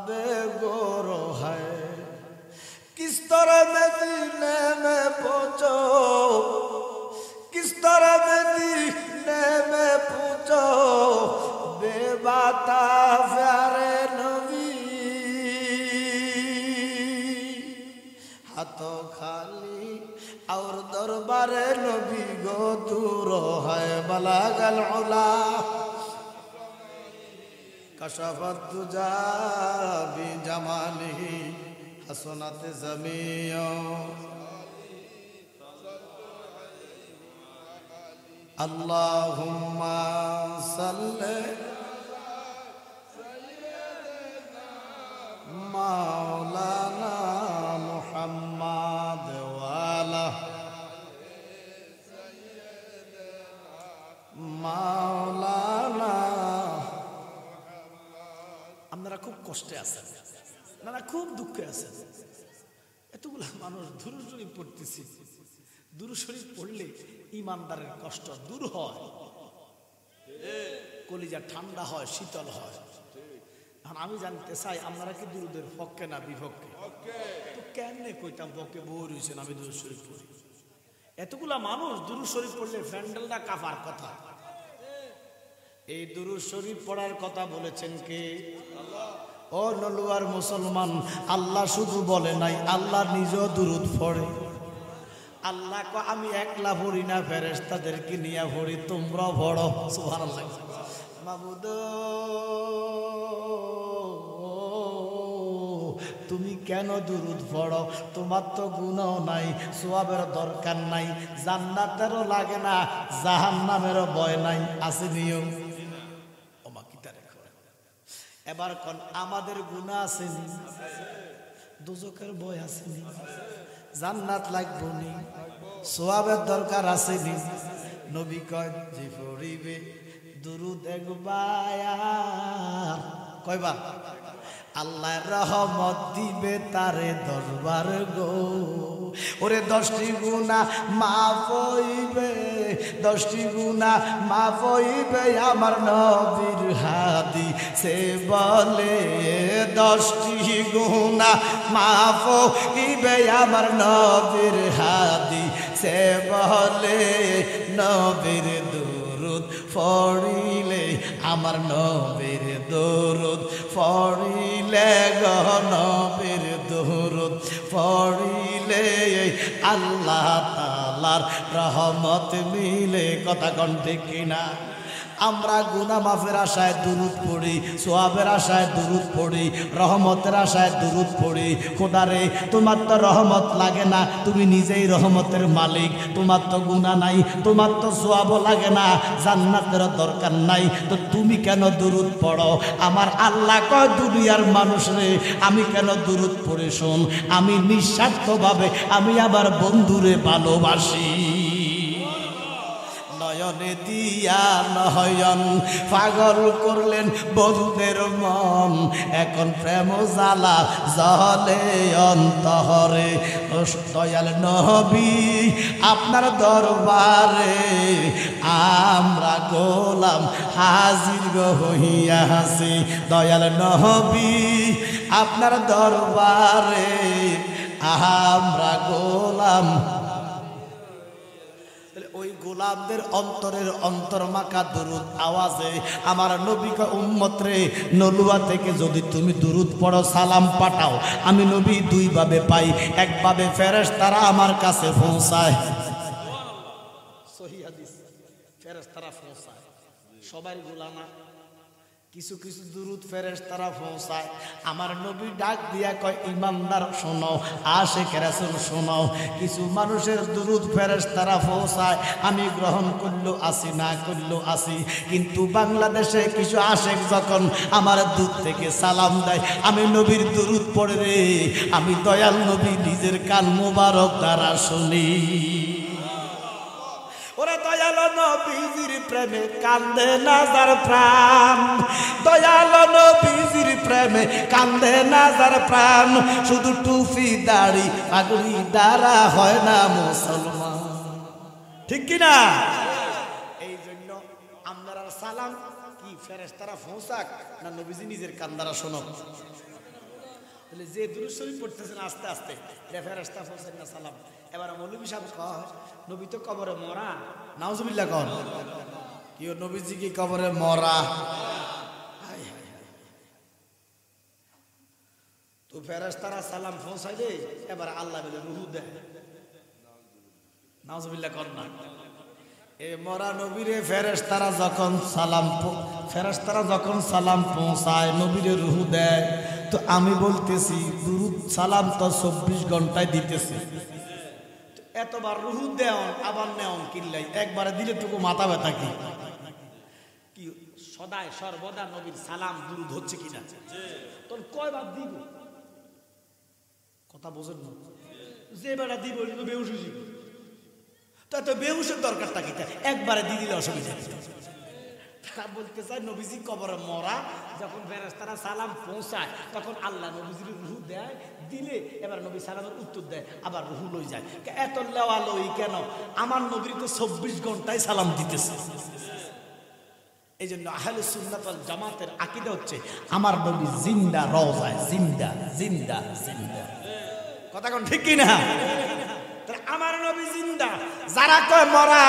बेगोरो है किस तरह मदीने में पहुंचो, किस तरह मदीने में पहुंचो, बेबाता प्यारे नबी हाथों खाली और दरबारे नबी गो दूर है बलागल उला कशफत तुजा बि जमालिही हसनत ज़मीओ अल्लाहुम्मा सल्ले मौलाना मुहम्मद वाला मौलाना। আপনারা খুব কষ্টে আছেন, আপনারা খুব দুঃখে আছেন। এতগুলা মানুষ দুরূদ শরীফ পড়তেছি, দুরূদ শরীফ পড়লে ইমানদারের কষ্ট দূর হয়, কলিজা ঠান্ডা হয়, শীতল হয়। এখন আমি জানতে চাই আপনারা কি দুরূদের পক্ষে না বিপক্ষে? তো কেমনে কইতাম পক্ষে বই রয়েছেন আমি দুরূদ শরীফ পড়ি। এতগুলা মানুষ দুরূদ শরীফ পড়লে প্যান্ডেলটা কাঁপার কথা। এই দুরূদ শরীফ পড়ার কথা বলেছেন কে? ও নলুয়ার মুসলমান, আল্লাহ শুধু বলে নাই, আল্লাহ নিজেও দুরূদ পড়ে। আল্লাহ কো আমি একলা পড়ি না, ফেরেশতাদেরকে নিয়ে পড়ি, তোমরাও পড়ো। সুবহানাল্লাহ। মাবুদ তুমি কেন দুরূদ পড়ো? তোমার তো গুনাহ নাই, সওয়াবের দরকার নাই, জান্নাতেরও লাগে না, জাহান্নামেরও ভয় নাই, আছে নিয়ম। এবার কোন আমাদের গুনাহ আছে নি? দোজখের ভয় আছে নি? জান্নাত লাগবো নি? সওয়াবের দরকার আছে নি? নবী কয় যে পড়িবে দুরূদ একবার, কয়বার? আল্লাহর রহমত দিবে তারে দরবার গো। ওরে 10টি গুনাহ মাফ হইবে, 10টি গুনাহ মাফ হইবে আমার নবীর হাদিসে বলে। 10টি গুনাহ মাফ হইবে আমার নবীর হাদিসে বলে। নবীর দুরূদ পড়িলে, আমার নবীর দুরূদ পড়িলে গো, নবীর দুরূদ পড়িলে আল্লাহ তাআলার রহমত মিলে। কথা কোন ঠিক কিনা? আমরা গুনাহ মাফের আশায় দুরূদ পড়ি, সওয়াবের আশায় দুরূদ পড়ি, রহমতের আশায় দুরূদ পড়ি। খোদারে তোমার তো রহমত লাগে না, তুমি নিজেই রহমতের মালিক, তোমার তো গুনাহ নাই, তোমার তো সওয়াবও লাগে না, জান্নাতের দরকার নাই, তো তুমি কেন দুরূদ পড়ো? আমার আল্লাহ কয় দুনিয়ার মানুষ রে, আমি কেন দুরূদ পড়ে শোন, আমি নিঃস্বার্থভাবে আমি আমার বন্ধুরে ভালোবাসি। নয়নে দিয়া নয়ন পাগল করলেন বন্ধুদের মন, এখন প্রেম জ্বালা জ্বলে অন্তরে। দয়াল নবী আপনার দরবারে আমরা গোলাম হাজির গো হইয়া আছি। দয়াল নবী আপনার দরবারে আমরা গোলাম। ওই গোলামদের অন্তরের অন্তর মাখা দুরূদ আওয়াজে আমার নবীকে উম্মত রে, নলুয়া থেকে যদি তুমি দুরূদ পড়ো, সালাম পাঠাও, আমি নবী দুইভাবে পাই। একভাবে ফেরেশতারা আমার কাছে পৌঁছায়, সহিহ হাদিস, ফেরেশতারা পৌঁছায়, সবাই গোলাম না, কিছু কিছু দুরূদ ফেরেশতারা পৌঁছায়। আমার নবী ডাক দিয়া কয় ইমানদার শোনো, আশিক রাসূল শোনো, কিছু মানুষের দুরূদ ফেরেশতারা পৌঁছায়, আমি গ্রহণ করলো আসি, না করলো আসি, কিন্তু বাংলাদেশে কিছু আশিক যখন আমার দূর থেকে সালাম দেয়, আমি নবীর দুরূদ পড়ে রে, আমি দয়াল নবী নিজের কান মোবারক দ্বারা শুনি। ওরে দয়াল নবীজির প্রেমে কান্দে না যার প্রাণ, দয়াল নবীজির প্রেমে কান্দে না যার প্রাণ, শুধু টুপি দাড়ি পাগড়ি দ্বারা হয় না মুসলমান। ঠিক কিনা? এই জন্য আপনার সালাম কি ফেরেশতারা পৌঁছাক না নবীজি নিজের কান দ্বারা শোনো? তাহলে যে দুরূদ শরীফ পড়তেছেন আস্তে আস্তে এটা ফেরেশতা পৌঁছায় না সালাম। এবার মৌলভী সাহেব কয় নবী তো কবরে মরা, নাউজুবিল্লাহ কন কি নবীজি কি কবরে মরা? তো ফেরেশতারা সালাম পৌঁছাইলে এবার আল্লাহ বলে রুহু দেয়, নাউজুবিল্লাহ কর না। এ মরা নবীরে ফেরেশতারা যখন সালাম পৌঁছায় নবীরে রুহু দেয়, তো আমি বলতেছি দুরূদ সালাম তো 24 ঘন্টায় দিতেছে, এতবার রুহু দেওন আবার নেওন কিল্লাই, একবারে দিলে টুকু মাথা ব্যথা কি সদায় সর্বদা নবীর সালাম দুরূদ হচ্ছে কিনা? তোর কয়বার দিব কথা বোঝেন না, যে বেড়া দিব বেহুশ হয়ে যাবে, তা তো বেহুশের দরকারটা কি? একবারে দিয়ে দিলে অসুবিধা। বলতে চাই নবীজি কবরে মরা, যখন ফেরেশতারা সালাম পৌঁছায় তখন আল্লাহ নবীজির রুহু দেয়, দিলে এবার নবী সালামের উত্তর দেয়, আবার রুহু লই যায়। এত লেওয়া লই কেন? আমার নবীর তো 24 ঘন্টায় সালাম দিতেছে। এই জন্য আহলে সুন্নাত ওয়াল জামাতের আকীদা হচ্ছে আমার নবী জিন্দা রওজায়, জিন্দা জিন্দা জিন্দা। কথা কোন ঠিক কি না? আমার নবী জিন্দা। যারা কয় মরা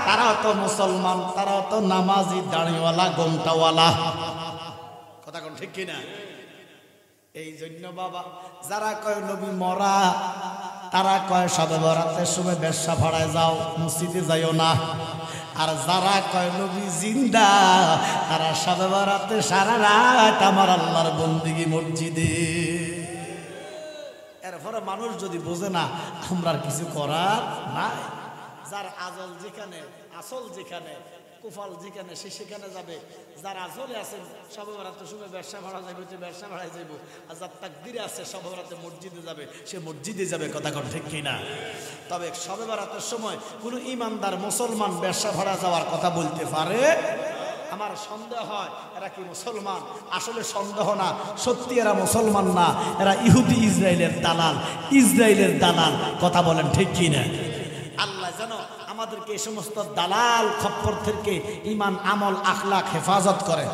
তারাও তো মুসলমান, তারাও তো নামাজি, দাড়িওয়ালা, গোমটাওয়ালা। কথা কোন ঠিক কি না? এই জন্য বাবা যারা কয় নবী মরা তারা কয় শবে বরাতের সময় বেশ্যা ভাড়ায় যাও, মসজিদে যাইও না। আর যারা কয় নবী জিন্দা তারা শবে বরাতে সারা রাত আমার আল্লাহর বন্দেগী মসজিদে। এরপরে মানুষ যদি বোঝে না আমরা কিছু করার নাই, যার আজল যেখানে, আসল যেখানে, কুফল যেখানে সে সেখানে যাবে। যার আজলে আছেন শবে বরাতের সময় ব্যবসা ভাড়া যাবে, ব্যবসা ভাড়ায় যাইব। আর যার তাকদিরে আছে শবে বরাতে মসজিদে যাবে, সে মসজিদে যাবে। কথা কোন ঠিক কিনা? তবে শবে বরাতের সময় কোন ইমানদার মুসলমান ব্যবসা ভাড়া যাওয়ার কথা বলতে পারে? আমার সন্দেহ হয় এরা কি মুসলমান? আসলে সন্দেহ না, সত্যি এরা মুসলমান না, এরা ইহুদি ইসরায়েলের দালাল, ইসরায়েলের দালাল। কথা বলেন ঠিক কি না? আল্লাহ যেন আমাদেরকে এই সমস্ত দালাল খপ্পর থেকে ঈমান, আমল, আখলাক হেফাজত করে।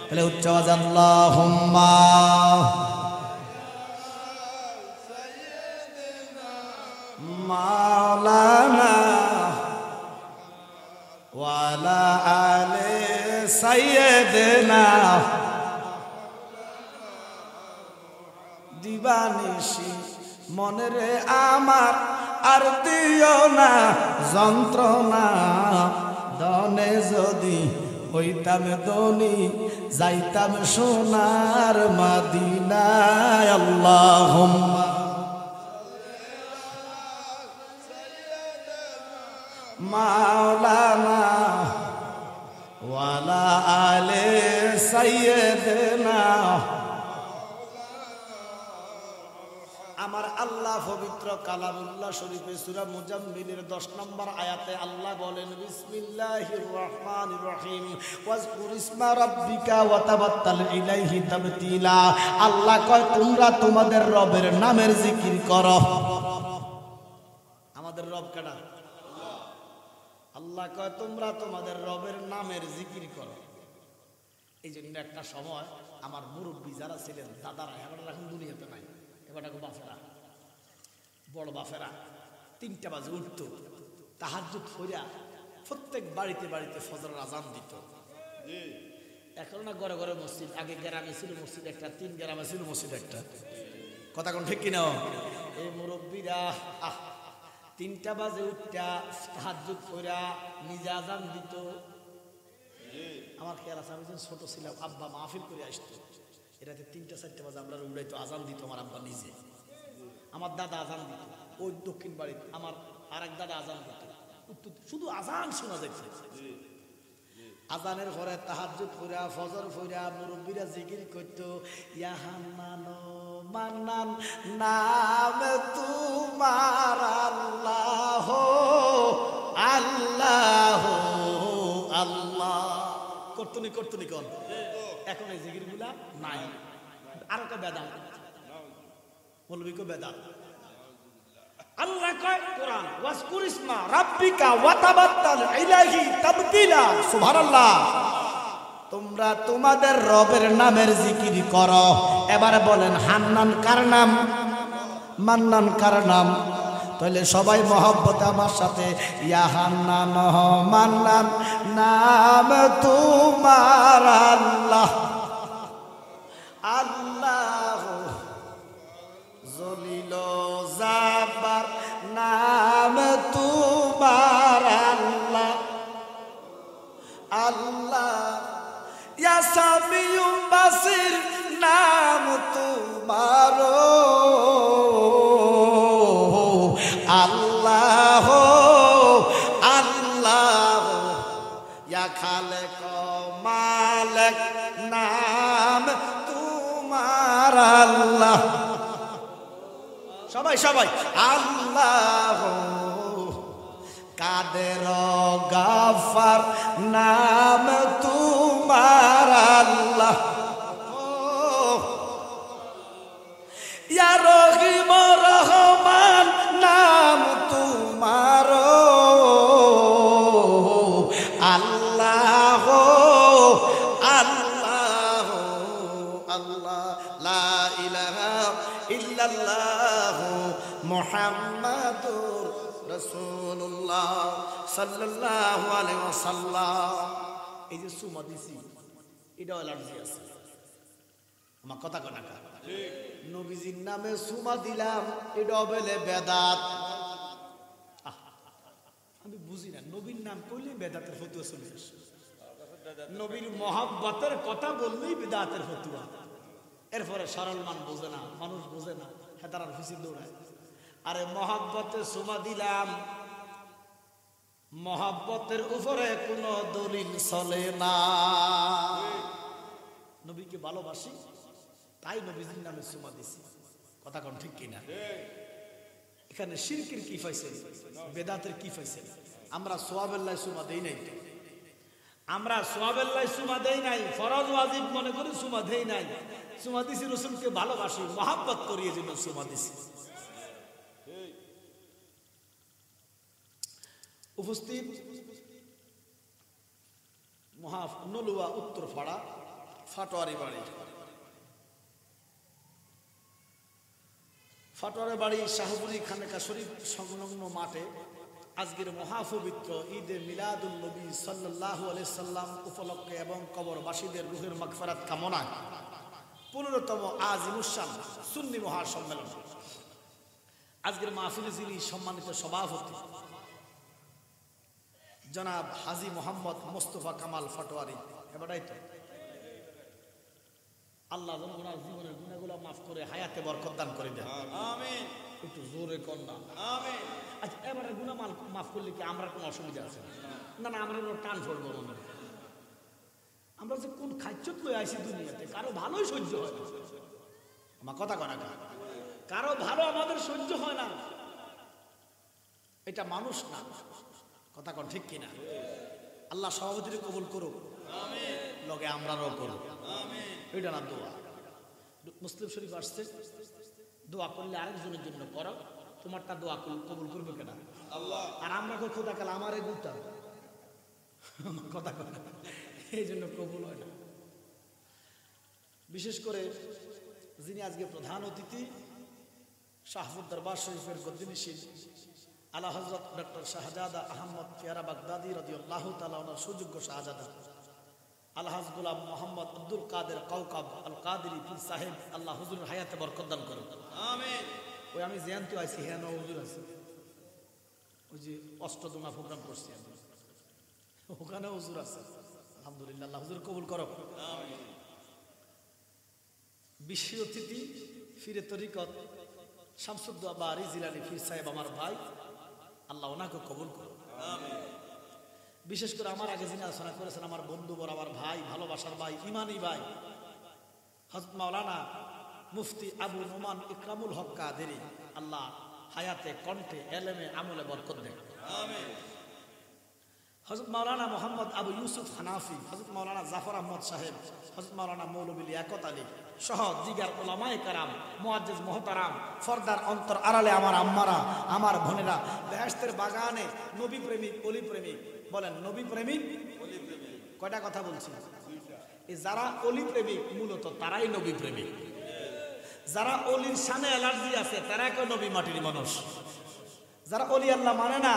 তাহলে উচ্চ আওয়াজে আল্লাহুম্মা মাওলানা ওয়ালা আলে সাইয়্যিদিনা দিবানিশি মনে রে আমার আর দিও না যন্ত্রণা, দনে যদি হইতাম ধনী যাইতাম সোনার মদিনায়। আল্লাহুম্মা মাওলানা ওয়ালা আলে সাইয়্যিদিনা। আমার আল্লাহ পবিত্র কালামুল্লাহ শরীফে সূরা মুজাম্মিলের 10 নম্বর আয়াতে আল্লাহ বলেন বিসমিল্লাহির রহমানির রহিম ওয়াজকুর ইসমা রাব্বিকা ওয়া তাবাত্তাল ইলাইহি তাবতিলা। আল্লাহ কয় তোমরা তোমাদের রবের নামের জিকির করো। আমাদের রব কেডা? আল্লাহ কয় তোমরা তোমাদের রবের নামের জিকির করো। এই জন্য একটা সময় আমার মুরব্বী যারা ছিলেন, দাদারা, এখন দুনিয়াতে নাই, বাফেরা, বড় বাফেরা 3টা বাজে উঠত, তাহাজ্জুদ পড়া প্রত্যেক বাড়িতে বাড়িতে ফজরের আজান দিত। এখন না ঘরে ঘরে মসজিদ, আগে গ্রামে ছিল মসজিদ একটা, 3 গ্রামে ছিল মসজিদ একটা। কথা কোন ঠিক কিনা? এই মুরব্বীরা 3টা বাজে উঠটা তাহাজ্জুদ পড়া নিজে আজান দিত। আমার খেয়াল আছে আমি যখন ছোট ছিলাম আব্বা মাহফিল করে আসতো, এটাতে 3টা-4টা বাজে আমরা উড়াইতো, আজান দিত আমার আব্বা নিজে। আমার দাদা আজান দিত ওই দক্ষিণ বাড়িতে, আমার আরেক দাদা আজান দিত, শুধু আজান শোনা যাচ্ছে। আজানের পরে তাহাজ্জুদ পড়া, ফজর পড়া মুরব্বীরা জিকির করতো, ইয়া হান্নান মান্নান নাম তোমার আল্লাহ আল্লাহ আল্লাহ করতনি করতনি কোন। এখন এই জিকির গুলা নাই, আর একটা বেদাত বলবি কো বেদাত। আল্লাহ কয় কোরআন ওয়াজকুর ইসমা রাব্বিকা ওয়া তাবাত্তাল ইলাইহি তাবতিলা। সুবহানাল্লাহ। তোমরা তোমাদের রবের নামের জিকির করো। এবারে বলেন হান্নান কার নাম, মান্নান কার নাম? তাহলে সবাই মহব্বত আমার সাথে, ইয়া হান্নান মান্নান নাম তোমার আল্লাহ, আল্লাহ জলিল জাব্বার নাম তোমার আল্লাহ, আল্লাহ ইয়া সামিউ বাসির নাম তোমার আল্লাহ, আল্লাহ ইয়া খালেক মালেক নাম তোমার আল্লাহ। সবাই সবাই আল্লাহ কাদের গাফার নাম তোমার আল্লাহ, ইয়া রহিম রহমান নাম তোমার আল্লাহ, আল্লাহ আল্লাহ লা ইলাহা ইল্লাল্লাহ মুহাম্মাদুর রাসূলুল্লাহ সাল্লাল্লাহু আলাইহি ওয়াসাল্লাম। এই যে সুমা দিছি এটা অ্যালার্জি আছে, আমার কথা কনা কা ঠিক, নবীজির নামে সুমা দিলাম এটা বলে বেদাত। আমি বুঝি না, নবীর নাম কইলে বেদাতের ফতুয়া চলে আসে, নবীর মহব্বতের কথা বললেই বেদাতের ফতুয়া। এরপরে সরল মান বোঝে না, মানুষ বোঝে না, হেতারার ফিসি দৌড়ায়। আরে মহব্বতে সুমা দিলাম, মহব্বতের উপরে কোনো দলিল চলে না। নবীকে ভালোবাসি তাই নবীজির নামে সুমা দিছি, কথা কোন ঠিক কিনা? এখানে শিরকের কি পাইছেন, বেদাতের কি পাইছেন? আমরা সোয়াবেল্লাহ সুমা দেই নাই, আমরা সোয়াবেল্লাহ সুমা দেই নাই, ফরজ ওয়াজিব মনে করি সুমা দেই নাই, সুমা দিছি রসুলকে ভালোবাসি, মহব্বত করিয়ে জন্য সুমা দিছি। উপস্থিত নলুয়া উত্তরপাড়া ফাটোয়ারি বাড়ি, ফাটোয়ারি বাড়ি শাহপুরী খানেকা শরীফ সংলগ্ন মাঠে আজকের মহাপবিত্র ঈদে মিলাদুল নবী সাল্লাল্লাহু আলাইহি সাল্লাম উপলক্ষে এবং কবরবাসীদের রুহের মাগফিরাত কামনায় 15তম আজিমুশান সুন্নি মহাসম্মেলন। আজকের মাহফিলে যিনি সম্মানিত সভাপতি জনাব হাজী মোহাম্মদ মোস্তফা কামাল ফাটোয়ারি, এবারই তো আল্লাহ যেন ওনার জীবনের গুনাহগুলো মাফ করে হায়াতে বরকত দান করে দেন, আমিন। একটু জোরে কন্যা আমিন। আচ্ছা, এবারে গুনাহ মাফ করলে কি আমরা কোনো অসুবিধা আছে? না না, আমরা টান পড়বো না। আমরা যে কোন খাচ্ছত লয়ে আইছি দুনিয়াতে, কারো ভালোই সহ্য হয় না, আমার কথা কনা কারো ভালো আমাদের সহ্য হয় না, এটা মানুষ না, কথা কন ঠিক কিনা? আল্লাহ সভাপতির কবুল করুক, আমিন, লগে আমরাও করুক, আমিন। এটা না দোয়া, মুসলিম শরীফ আসছে, দোয়া করলে আরেকজনের জন্য করো, তোমারটা দোয়া কবুল করবে কেনা আল্লাহ, আর আমরা খোদা কাল আমারে গুতা, কথা কন, এই জন্য কবুল হয় না। বিশেষ করে যিনি আজকে প্রধান অতিথি, শাহপুর দরবার শরীফের গদ্দিনশীল আলা হযরত ডক্টর শাহজাদা আহমদ পেয়ারা বাগদাদি রাদিয়াল্লাহু তাআলা ওনার সুযোগ্য শাহজাদা আলহাজ গোলাম মোহাম্মদ আব্দুল কাদের কাউকাব আল কাদেরী পীর সাহেব, আল্লাহ হুজুরের হায়াতে বরকত দান করুন, আমিন। ওই আমি জয়ন্ত আইছি, হ্যাঁ হুজুর আছে, ওই যে অষ্টদোনা প্রোগ্রাম করছি আমি, ওখানে হুজুর আছে, আলহামদুলিল্লাহ, আল্লাহ হুজুর কবুল করো, আমিন। বিশেষ অতিথি ফিরে তরিকত শামসুদ্দোয়া বারি জিলানী পীর সাহেব আমার ভাই, আল্লাহ ওনাকে কবুল করো, আমিন। বিশেষ করে আমার আগে যিনি আলোচনা করেছেন আমার বন্ধু বড়, আমার ভাই, ভালোবাসার ভাই, ইমানি ভাই, হযরত মাওলানা মুফতি আবু নোমান ইকরামুল হক কাদেরী, আল্লাহ হায়াতে কণ্ঠে এলেমে আমলে বরকত দেন, আমিন। হযরত মাওলানা মোহাম্মদ আবু ইউসুফ হানাফি, হযরত মাওলানা জাফর আহমদ সাহেব, হযরত মাওলানা মৌলভী লিয়াকত আলী সহ জিগার উলামায়ে কেরাম, মুআজ্জিজ মুহতারাম, ফরদার অন্তর আড়ালে আমার আম্মারা, আমার বোনেরা, বেহেশতের বাগানে নবী প্রেমিক অলি প্রেমিক, বলেন নবী প্রেমিক অলি প্রেমিক, কয়টা কথা বলছি? এই যারা অলি প্রেমিক মূলত তারাই নবী প্রেমিক, যারা অলির শানে অ্যালার্জি আছে তারা কয় নবী মাটির মানুষ, যারা অলি আল্লাহ মানে না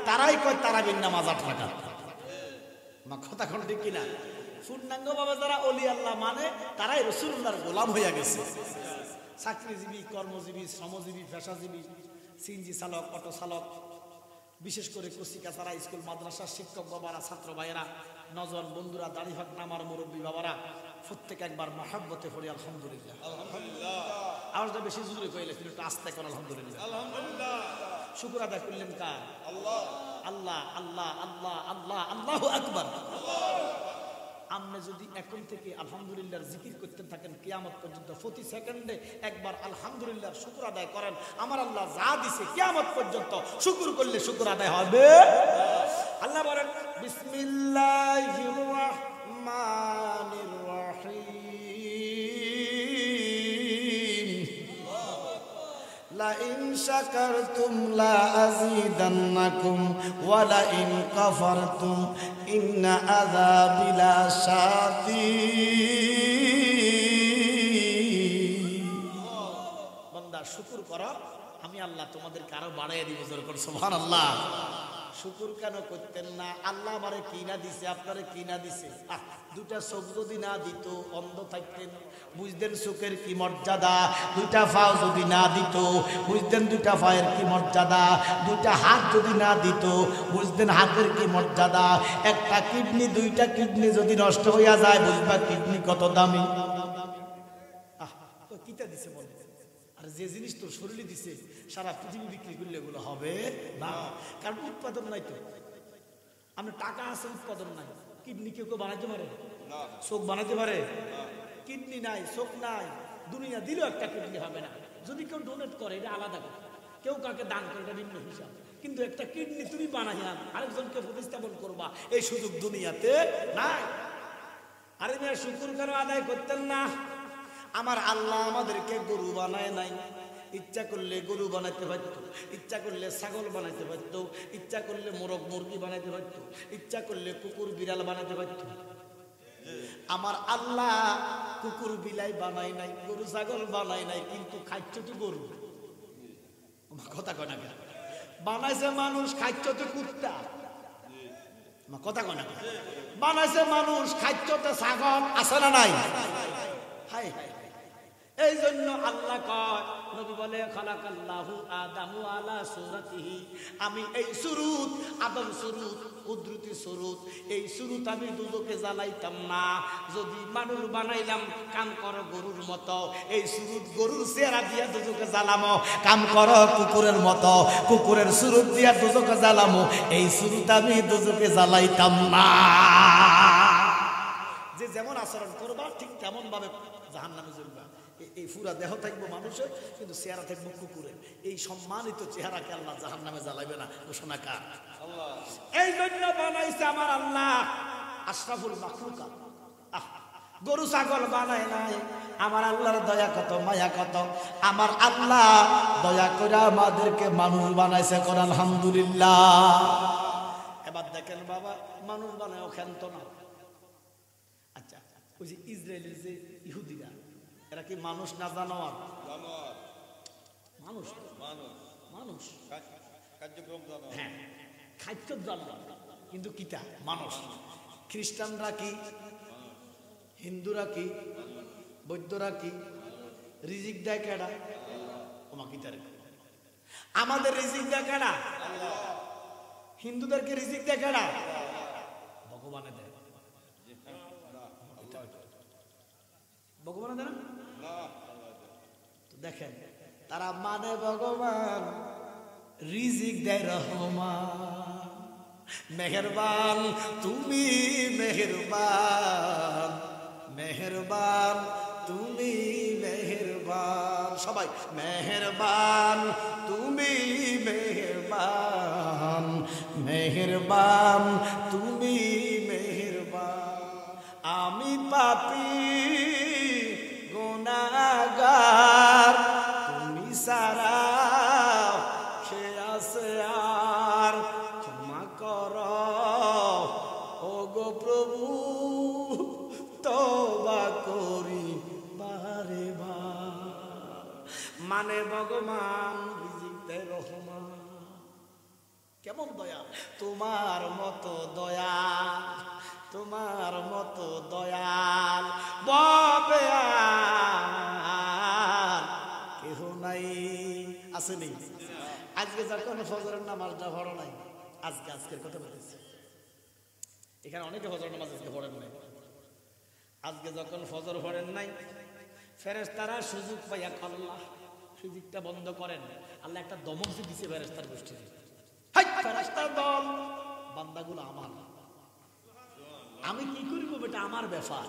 তারাই কয় তারাবির নামাজ 8 রাকাত। মা কথা কোন ঠিক কিনা? পূর্ণাঙ্গ ভাবে যারা অলি আল্লাহ মানে তারাই রাসূলুল্লাহর গোলাম হইয়া গেছে। চাকরিজীবী, কর্মজীবী, শ্রমজীবী, পেশাজীবী, সিএনজি চালক, অটো চালক, বিশেষ করে কচিকা তারা, স্কুল মাদ্রাসার শিক্ষক বাবারা, ছাত্র ভাইয়েরা, নজর বন্ধুরা, দাড়ি হক নামার মুরব্বী বাবারা, প্রত্যেক একবার মহাব্বতে পড়ি আলহামদুলিল্লাহ। আওয়াজটা বেশি জোরে কইলে একটু আস্তে করে আলহামদুলিল্লাহ। শুকর আদায় করলেন কার? আল্লাহ আল্লাহ আল্লাহ আল্লাহ আল্লাহ আল্লাহু আকবার। আপনি যদি এখন থেকে আলহামদুলিল্লাহর জিকির করতে থাকেন কিয়ামত পর্যন্ত, প্রতি সেকেন্ডে একবার আলহামদুলিল্লাহর শুকর আদায় করেন, আমার আল্লাহ যা দিছে কিয়ামত পর্যন্ত শুকর করলে শুকর আদায় হবে। আল্লাহ বলেন বিসমিল্লাহির রহমানির রহিম, লা ইন শাকারতুম লা আযীদান্নাকুম ওয়া লা ইন কাফারতুম ইন্না আযাবি লাশাদীদ। বান্দা শুকর করো, আমি আল্লাহ তোমাদেরকে আরো বাড়াইয়া দিব। জোরে করে সুবহানাল্লাহ। শুকর কেন করতেন না? আল্লাহ আমারে কি না দিছে, আপনারে কি না দিছে। দুটা চোখ যদি না দিত অন্ধ থাকতেন, বুঝতেন চোখের কি মর্যাদা। দুইটা পাও যদি না দিত বুঝতেন দুইটা পায়ের কি মর্যাদা। দুইটা হাত যদি না দিত বুঝতেন হাতের কি মর্যাদা। একটা কিডনি, দুইটা কিডনি যদি নষ্ট হইয়া যায় বুঝবা কিডনি কত দামি। কিটা দিছে বলে? আর যে জিনিস তোর শরীরে দিছে সারা পৃথিবী বিক্রি করলে এগুলো হবে না, কারণ উৎপাদন নাই তো। আপনার টাকা আছে, উৎপাদন নাই। কিডনি কেউ বানাইতে পারে? চোখ বানাইতে পারে? কিডনি নাই, চোখ নাই, দুনিয়া দিলেও একটা কিডনি হবে না। যদি কেউ ডোনেট করে এটা আলাদা কথা, কেউ কাকে দান করে এটা ভিন্ন হিসাব, কিন্তু একটা কিডনি তুমি বানাইয়া আরেকজনকে প্রতিস্থাপন করবা এই সুযোগ দুনিয়াতে নাই। আরে মেয়ে শুকর কেন আদায় করতেন না? আমার আল্লাহ আমাদেরকে গরু বানায় নাই, ইচ্ছা করলে গরু বানাইতে পারত, ইচ্ছা করলে ছাগল বানাইতে পারত, ইচ্ছা করলে মোরগ মুরগি বানাইতে পারত, ইচ্ছা করলে কুকুর বিড়াল বানাইতে পারত। আমার আল্লাহ কুকুর বিলাই বানাই নাই, গরু ছাগল বানাই নাই, কিন্তু খাচ্ছ তো গরু। কথা কয় না কেন? বানাইছে মানুষ, খাচ্ছ তো কুত্তা। কথা কয় না কেন? বানাইছে মানুষ, খাচ্ছ তো ছাগল। আছে না নাই? High high. এই জন্য আল্লাহ কয়, নবী বলে খালাকাল্লাহু আদামু আলা সূরাতিহি, আমি এই সুরুত, আদম সুরুত, কুদরতি সুরুত, এই সুরুত আমি দুজকে জ্বালাইতাম না। যদি মানুষ বানাইলাম কাম করো গরুর মতো, এই সুরুত গরুর চেহারা দিয়া দুজকে জ্বালামো। কাম করো কুকুরের মতো, কুকুরের সুরুত দিয়া দুজকে জ্বালামো। এই সুরুত আমি দুজকে জ্বালাইতাম না। যে যেমন আচরণ করবা ঠিক তেমন ভাবে জাহান্নামে জ্বলবা। এই পুরা দেহ থাকবো মানুষের, কিন্তু চেহারা থাকবো কুকুরের। এই সম্মানিত চেহারাকে আল্লাহ জাহান্নামে জ্বালাইবে না। ঘোষণা কার? আল্লাহ। এই জন্য বানাইছে আমার আল্লাহ আশরাফুল মাখলুকাত। গরু ছাগল বানায় নাই। আমার আল্লাহর দয়া কত, মায়া কত। আমার আল্লাহ দয়া করে আমাদেরকে মানুষ বানাইছে। কর আলহামদুলিল্লাহ। এবার দেখেন বাবা, মানুষ বানায় ক্ষান্ত না। আচ্ছা, ওই যে ইসরায়েলের যে ইহুদিরা, এরা কি মানুষ না জানোয়ার? মানুষ, মানুষ, হ্যাঁ, খাদ্য জানোয়ার, কিন্তু কিটা মানুষ। খ্রিস্টানরা কি, হিন্দুরা কি, বৌদ্ধরা কি? রিজিক দেয় কেডা? ওমা কিটারে আমাদের রিজিক দেয় কেডা? হিন্দুদেরকে রিজিক দেয় কেডা? ভগবানে দেয়। ভগবান দেয় না? দেখেন, তারা মানে ভগবান, রিজিক দেয় রহমান। মেহেরবান তুমি, মেহেরবান, মেহেরবান তুমি, মেহেরবান। সবাই মেহেরবান তুমি, মেহেরবান, মেহেরবান তুমি, মেহেরবান। আমি পাপী গুনাহগার, তুমি সারা কে আছে আর? ক্ষমা কর ও গো প্রভু, তওবা করি বারে বার। মানে ভগবান রিজিক দেয় রহমান। কেমন দয়া, তোমার মতো দয়াল, তোমার মতো দয়াল বাবে আর কেহ নাই। আছে নেই? আজকে যখন ফজরের নামাজটা পড়ো নাই, আজকের কথা বলেছি, এখানে অনেকে ফজর নামাজ আজকে পড়েন নাই। আজকে যখন ফজর পড়েন নাই, ফেরেশতারা সুযোগ পাইয়া আল্লাহ সুযোগটা বন্ধ করেন। আল্লাহ একটা দমক দিছে ফেরেশতার গোষ্ঠী, ফেরেশতার দল, বান্দাগুলো আমার, আমি কি করবো বেটা, আমার ব্যাপার।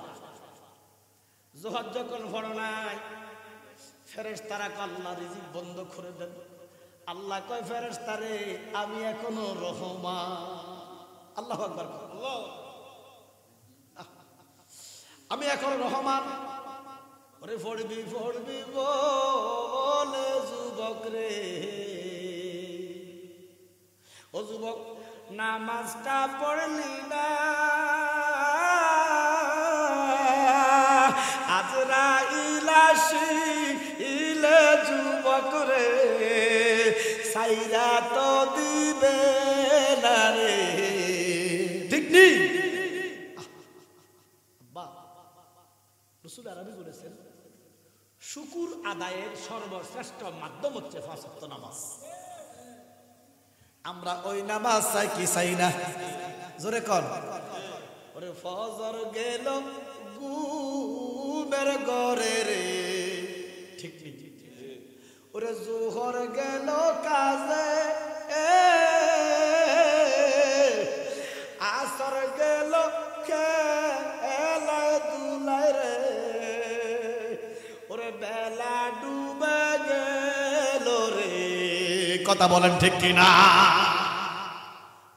যোহর যখন পড়ো নাই, ফেরেশতারা আল্লাহ রিজিক বন্ধ করে দেন। আল্লাহ কয় ফেরেশতারে আমি এখনো রহমান। আল্লাহু আকবার, আমি এখন রহমান। ওরে পড়বি পড়বি বলে যুবক রে, ও যুবক নামাজটা পড়লি না, আজরাইল আসিলে যুবক রে সাইরা তো দিবে না রে। ঠিক নেই? রাসূল আরবি বলেছেন শুকুর আদায়ের সর্বশ্রেষ্ঠ মাধ্যম হচ্ছে পাঁচ ওয়াক্ত নামাজ। আমরা ওই নামাজ চাই কি চাই না? জোরে কর। ওরে ফজর গেল ঘুমের ঘরে রে, ঠিক নেই? ওরে জোহর গেল কাজে, আসর গেল খেলায় দুলায় রে, ওরে বেলা ডুবে গেল রে। কথা বলেন ঠিক কিনা?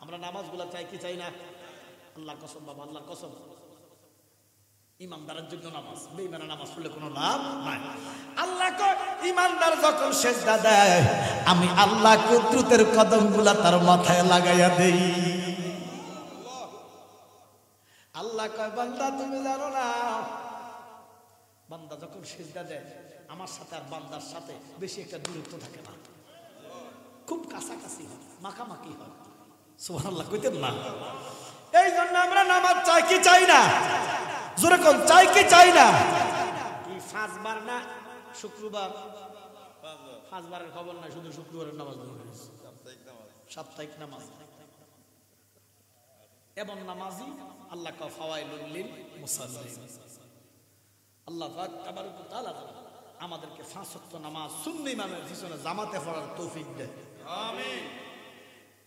আমরা নামাজগুলা চাই কি চাই না? আল্লাহর কসম বাবা, আল্লাহর কসম, ইমানদারের জন্য নামাজ, বেঈমানের নামাজ পড়লে কোনো লাভ নাই। আল্লাহ কয় ইমানদার যখন সিজদা দেয়, আমি আল্লাহ কুদরতের কদমগুলা তার মাথায় লাগাইয়া দেই। আল্লাহ কয় বান্দা তুমি জানো না, বান্দা যখন সিজদা দেয় আমার সাথে আর বান্দার সাথে বেশি একটা দূরত্ব থাকে না, খুব কাছাকাছি হয়, মাখামাখি হয়। সুবহানাল্লাহ কইতেন না? এই জন্য আমরা নামাজ চাই কি চাই না? জোরে কোন চাই কি চাই না? কি পাঁচবার না শুক্রবার? পাঁচবারের খবর নাই, শুধু শুক্রবারের নামাজ, সাপ্তাহিক নামাজ। এমন নামাজি আল্লাহ কা ফাওয়াইলুল লিল মুসাল্লিন। আল্লাহ পাক তাবারক ওয়া তাআলা আমাদেরকে পাঁচ ওয়াক্ত নামাজ সুন্নি ইমামের পিছনে জামাতে পড়ার তৌফিক দেয়। আমিন।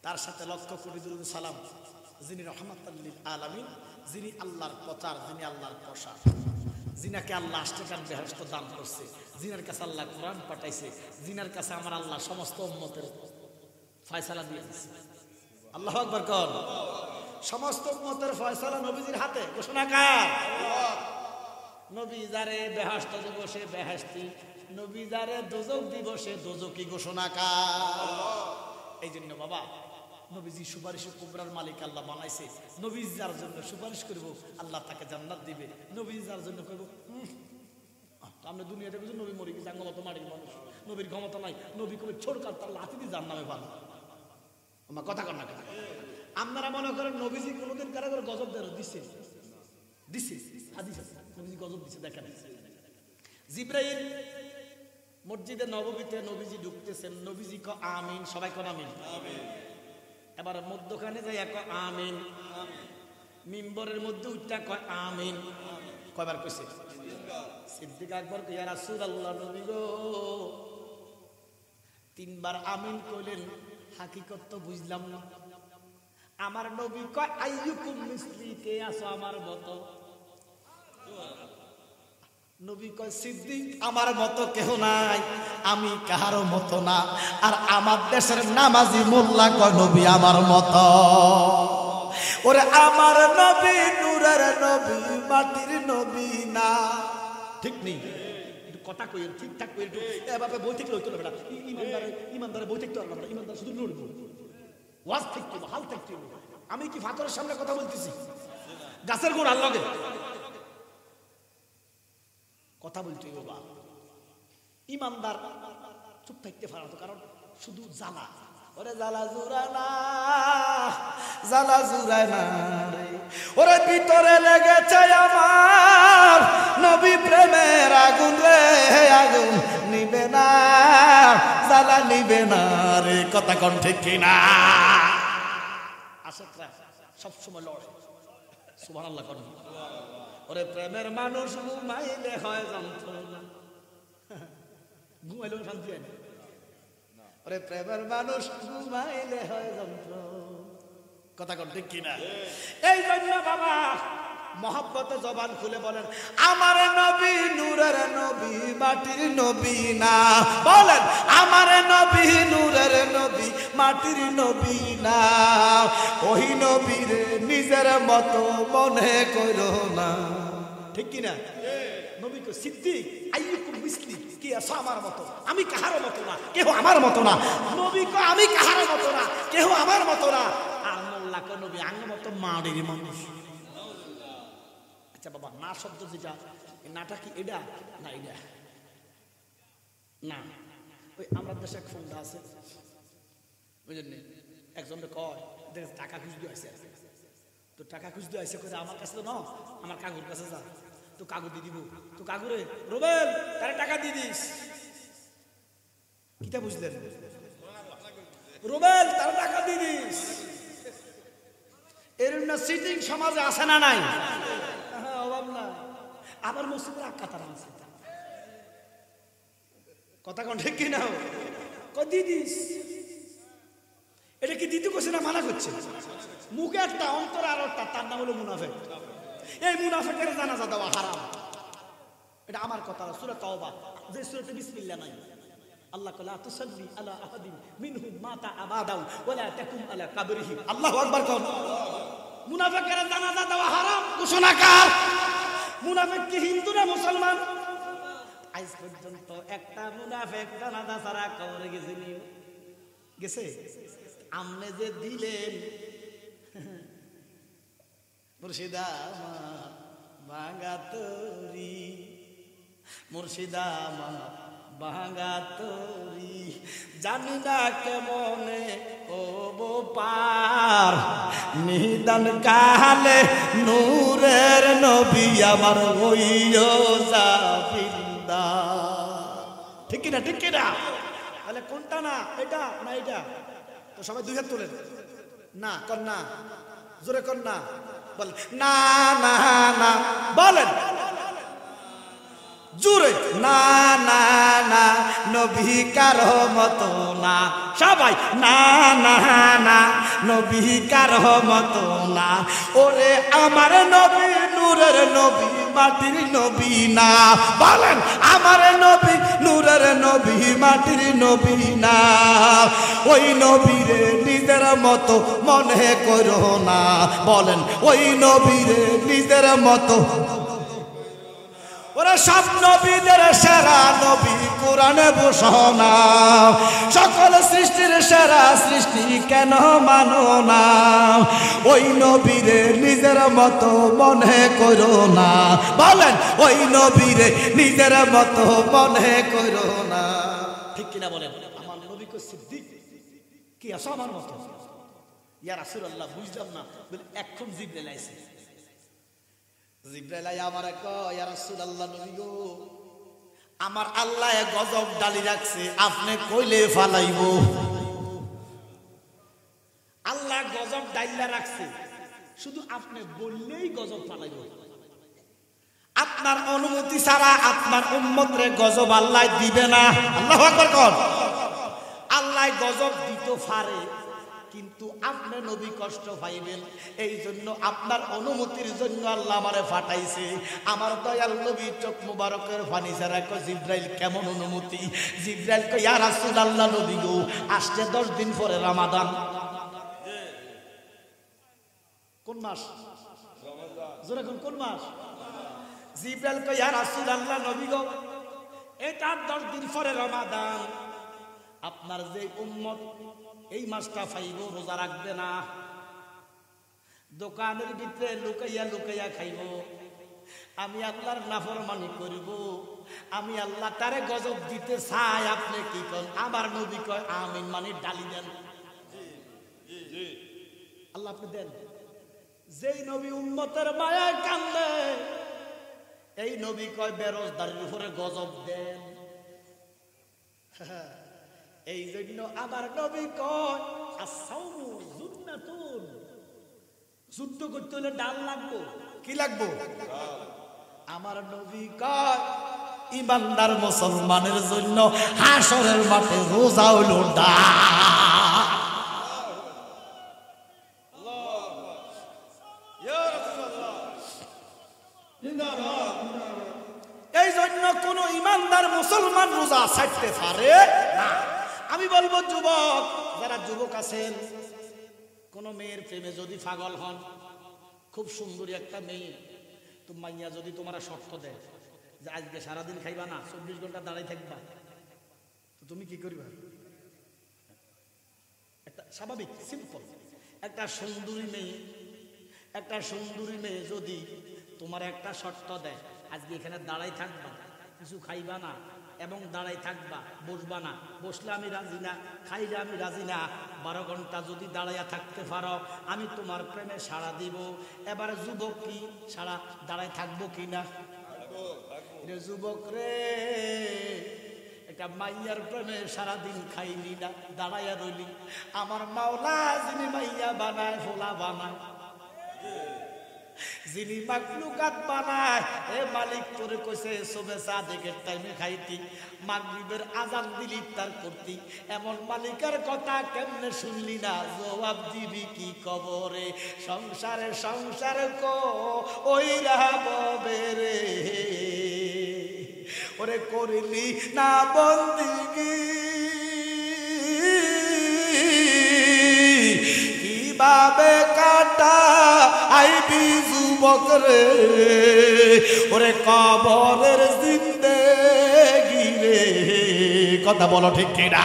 তার সাথে লক্ষ কোটি দুরূদ সালাম যিনি রহমাতুল লিল আলামিন, যিনি আল্লাহর প্রচার, যিনি আল্লাহর প্রসার, যিনাকে আল্লাহ আশটেকান বেহেশত দান করছে, যিনার কাছে আল্লাহ কোরআন পাঠাইছে, যিনার কাছে আমার আল্লাহ সমস্ত উম্মতের ফয়সালা দিয়ে দিয়েছে। আল্লাহু আকবার কর। সমস্ত উম্মতের ফয়সালা নবীজির হাতে। ঘোষণা কার? নবী যারে বেহেশত দিব সে বেহেশতি, নবী যারে দোজখ দিব সে দোজখী। ঘোষণা কার? এই জন্য বাবা নবীজি সুপারিশ কুবরার মালিক আল্লাহ বানাইছে। নবী যার জন্য সুপারিশ করব আল্লাহ তাকে জান্নাত দিবে। নবী যার জন্য করব, আমরা দুনিয়াতে বুঝি নবী মরে গেছে, আঙ্গমত মাটির মানুষ, নবীর ক্ষমতা নাই, নবী কবে ছোট কাল তার লাঠি দিয়ে জান্নামে পাবে। আমার কথা কর না? আপনারা মনে করেন নবীজি কোনোদিন কারা করে গজব দেয়? দিচ্ছে দিচ্ছে, হাদিস আছে নবীজি গজব দিচ্ছে। দেখেন জিব্রাইল মসজিদে নববীতে নবীজি ঢুকতেছেন, নবীজি ক আমিন, সবাই কোন আমিন। এবার মধ্যখানে যাই এক আমিন, মিম্বরের মধ্যে উঠটা কয় আমিন। কয়বার কইছে? সিদ্দিক আকবর কই ইয়া রাসূলুল্লাহ, নবী গো, তিনবার আমিন কইলেন, হাকিকত তো বুঝলাম না। আমার নবী কয় আইয়ুকুম মিসলি, কে আছো আমার মতো? নবী কয় সিদ্দিক আমার মতো কেহ নাই, আমি কাহারও মতো না। আর আমার দেশের নামাজি মোল্লা কয় নবী আমার মতো। ওরে আমার নবী নূরের নবী, মাটির নবী না। ঠিক নেই? কথা কই ঠিকঠাক কই, একটু এভাবে বই থেকে লইতো না বেটা। ইমানদারে বই থেকে না, ইমানদার শুধু লড়বো, ওয়াজ থেকে হাল থেকে। আমি কি ফাতরের সামনে কথা বলতেছি? গাছের গোড়ার লগে কথা বলতে বাবা। ইমানদার চুপ থাকতে পারত, কারণ শুধু জ্বালা, ওরে জ্বালা জুড়ায় না, জ্বালা জুড়ায় না রে, ওরে ভিতরে লেগেছে আমার নবী প্রেমের আগুন রে, আগুন নিবে না, জ্বালা নিবে না রে, কথা কোন ঠিক কিনা? আশিকরা সবসময় লড়ে, সুবহানাল্লাহ কোন। ওরে প্রেমের মানুষ ঘুমাইলে হয় যন্ত্রণা, ঘুমাইলেও শান্তি হয় না। ওরে প্রেমের মানুষ ঘুমাইলে হয় যন্ত্রণা, কথা কোন ঠিক কিনা? এই জন্য বাবা মহব্বতে জবান খুলে বলেন, আমার নবী নূরের নবী, মাটির নবী না। বলেন, আমার নবী নূরের নবী, মাটির নবী না। ওই নবীরে নিজের মতো মনে করো না, ঠিক কিনা? নবী কো সিদ্দিক আইয়ুকুম মিসলি, কি আছো আমার মতো? আমি কাহারও মতো না, কেহ আমার মতো না। নবী কো আমি কাহারও মতো না, কেহ আমার মতো না। আর মোল্লা কো নবী আঙ্গ মতো মাড়ির মানুষ। আচ্ছা বাবা, না শব্দ যেটা, নাটা কি এটা না এটা না? ওই আমরা দেশে এক ফোনটা আছে, বুঝলেন, একজনকে কয় দেখ টাকা খুঁজতে আসে, তো টাকা খুঁজতে আসে করে আমার কাছে তো ন, আমার কাকুর কাছে যা, তো কাকু দিয়ে দিব, তো কাকুরে রুবেল তারে টাকা দিয়ে দিস। কিটা বুঝলেন? রুবেল তার টাকা দিয়ে দিস। এর না সিটিং সমাজে আসে না নাই? অভাব না। আবার মসজিদের আক্কা তারা আছে, কথা কোন ঠিক কিনা? দিয়ে দিস। এটা কি দিতে করছে না মানা করছে? মুখে একটা অন্তর আর একটা, তার নাম হলো মুনাফেক। এই মুনাফেকের জানাজা দেওয়া হারাম, এটা আমার কথা। সূরা তাওবা যে সূরাতে বিসমিল্লাহ নাই, আল্লাহ লা তুসাল্লি আলা আহাদিন মিনহুম মাতা আবাদাও ওয়ালা তাকুম আলা কাবরিহি। আল্লাহু আকবার কোন। মুনাফিকের জানাজা দেওয়া হারাম ঘোষণাকার। মুনাফিক কি হিন্দু না মুসলমান? আজ পর্যন্ত একটা মুনাফিক জানাজা ছাড়া কবরে গেছেনি? গেছে? আমনে যে দিলেন মুর্শিদা আমার ভাঙা তরি, মুর্শিদা আমার ভাঙা তরি, জানি না কেমনে ওবো পার, নিদান কালে নূরের নবী আমার হইও যাবিন্দা। ঠিক কিনা? ঠিক কিনা? তাহলে কোনটা না? এটা না এটা? তো সবাই দুই হাত তোলেন না, কর না, জোরে কর না, বল না না না, বলেন জোরে না না না, নবী কারো মতো না। সবাই না না না, নবী কারো মতো না। ওরে আমার নবী নূরের নবী, মাটির নবী না। বলেন, আমার নবী নূরের নবী, মাটির নবী না। ওই নবীরে নিজের মতো মনে করো না। বলেন, ওই নবীরে নিজের মতো। ওরা সব নবীদের সেরা নবী, কোরআনে ঘোষণা। সকল সৃষ্টির সেরা সৃষ্টি কেন মানো না? ওই নবীরে নিজের মতো মনে করো না। বলেন, ওই নবীরে নিজের মতো মনে করো না। ঠিক কিনা বলেন? আমার নবী কো সিদ্দিক, কি আছো আমার মতো? ইয়া রাসূলুল্লাহ, বুঝলাম না। বলে এখন জিবরাইল আইছে। জিবরাইল আমার কয়, ইয়া রাসূলুল্লাহ নবী গো, আমার আল্লাহ গজব ডালি রাখছে, আপনি কইলে ফালাইব। আল্লাহ গজব ডাইলা রাখছে, শুধু আপনি বললেই গজব ফালাইব। আপনার অনুমতি ছাড়া আপনার উম্মতরে গজব আল্লাহ দিবে না। আল্লাহু আকবার কোন। আল্লাহ গজব দিতে পারে, কিন্তু আপনি নবী কষ্ট পাইবেন। এই জন্য আপনার অনুমতির জন্য আল্লাহ আমারে ফাটাইছে। আমার দয়াল নবী চোখ মুবারকের পানি ছাড়া কয়, জিবরাইল কেমন অনুমতি? জিবরাইল কয়, ইয়া রাসূলুল্লাহ নবী গো, আসছে 10 দিন পরে রমাদান। কোন মাস? জোরে কোন মাস? জিবরাইল কয়, ইয়া রাসূলুল্লাহ নবী গো, এটা 10 দিন পরে রমাদান। আপনার যে উম্মত এই মাসটা পাইব, রোজা রাখবে না, দোকানের ভিতরে লুকাইয়া লুকাইয়া খাইব, আমি আল্লাহর নাফরমানি করব, আমি আল্লাহ তারে গজব দিতে চাই, আপনি কি করেন? আমার নবী কয় আমিন, মানে ডালি দেন। আল্লাহ আপনি দেন। যেই নবী উম্মতের মায়ায় কান্দে, এই নবী কয় বেরোজদারের উপরে গজব দেন। এই জন্য আমার নবী কয় আস-সাওমু জুন্নাতুন, যুদ্ধ করতে হলে ডাল লাগবো। কি লাগবো? আমার নবী কয় ইমানদার মুসলমানের জন্য হাসরের মাঠে রোজা হলো ডাল। এই জন্য কোন ইমানদার মুসলমান রোজা ছাড়তে পারে না। আমি বলবো যুবক, যারা যুবক আছেন, কোন মেয়ের প্রেমে যদি পাগল হন, খুব সুন্দরী একটা মেয়ে, তো মাইয়া যদি তোমার শর্ত দেয় যে আজকে সারাদিন খাইবা না, 24 ঘন্টা দাঁড়াই থাকবা, তো তুমি কি করবা? একটা স্বাভাবিক সিম্পল একটা সুন্দরী মেয়ে যদি তোমার একটা শর্ত দেয়, আজকে এখানে দাঁড়াই থাকবা, কিছু খাইবা না এবং দাঁড়াই থাকবা, বসবা না, বসলে আমি রাজি না, খাইলে আমি রাজি না, 12 ঘন্টা যদি দাঁড়াইয়া থাকতে পারো আমি তোমার প্রেমে সাড়া দিব। এবারে যুবক কি সাড়া দাঁড়াই থাকবো কি না? যুবক রে, একটা মাইয়ার প্রেমে সারাদিন খাইলি না, দাঁড়াইয়া রইলি, আমার মাওলা যিনি মাইয়া বানায়, ফোলা বানায়, যিনি মাকলুকাত বানায়, এ মালিক তোরে কইছে সুবে সাদেকের টাইমে খাইতি, মাগরিবের আযান দিলি ইফতার করতি, এমন মালিকের কথা কেমনে শুনলি না? জবাব দিবি কি কবরে? সংসারে কো ওইরা ববে রে, ওরে করিলি না বন্দিগি, কিভাবে কাটা আইবি যুবক রে, ওরে কবরের জিন্দেগি রে। কথা বলো ঠিক কিনা?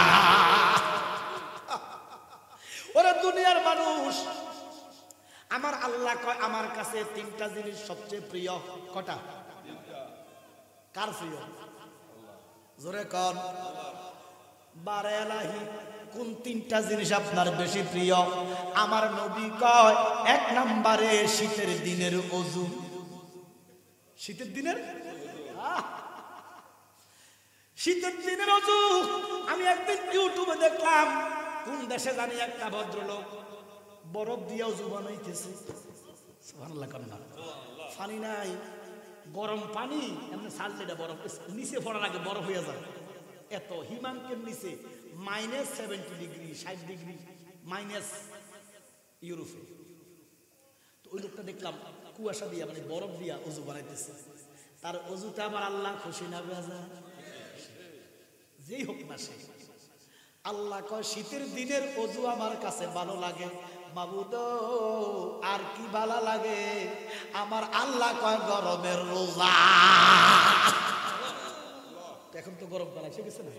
ওরে দুনিয়ার মানুষ, আমার আল্লাহ কয় আমার কাছে 3টা জিনিস সবচেয়ে প্রিয়। কটা? কার প্রিয়? জোরে কর। বারে এলাহি, কোন 3টা জিনিস আপনার বেশি প্রিয়? আমার নবী কয় 1 নম্বরে শীতের দিনের ওযু। শীতের দিনের ওযু। আমি একদিন ইউটিউবে দেখলাম, কোন দেশে জানি একটা ভদ্রলোক বরফ দিয়ে ওযু বানাইতেছে। সুবহানাল্লাহ কন্যা, পানি নাই, গরম পানি এমনি ছাড়লে বরফ নিচে পড়ার আগে বরফ হয়ে যায়। এত হিমাঙ্কের নিচে -70 ডিগ্রি, 60 ডিগ্রি মাইনাস ইউরোপে। তো ওই লোকটা দেখলাম কুয়াশা দিয়া, মানে বরফ দিয়া ওযু বানাইতেছে। তার ওযুটা আমার আল্লাহ খুশি না বেজার? যেই হোক না সে, আল্লাহ কয় শীতের দিনের ওযু আমার কাছে ভালো লাগে। মাবুদ আর কি ভালো লাগে? আমার আল্লাহ কয় গরমের রোজা। এখন তো গরম কাল এসে গেছে না?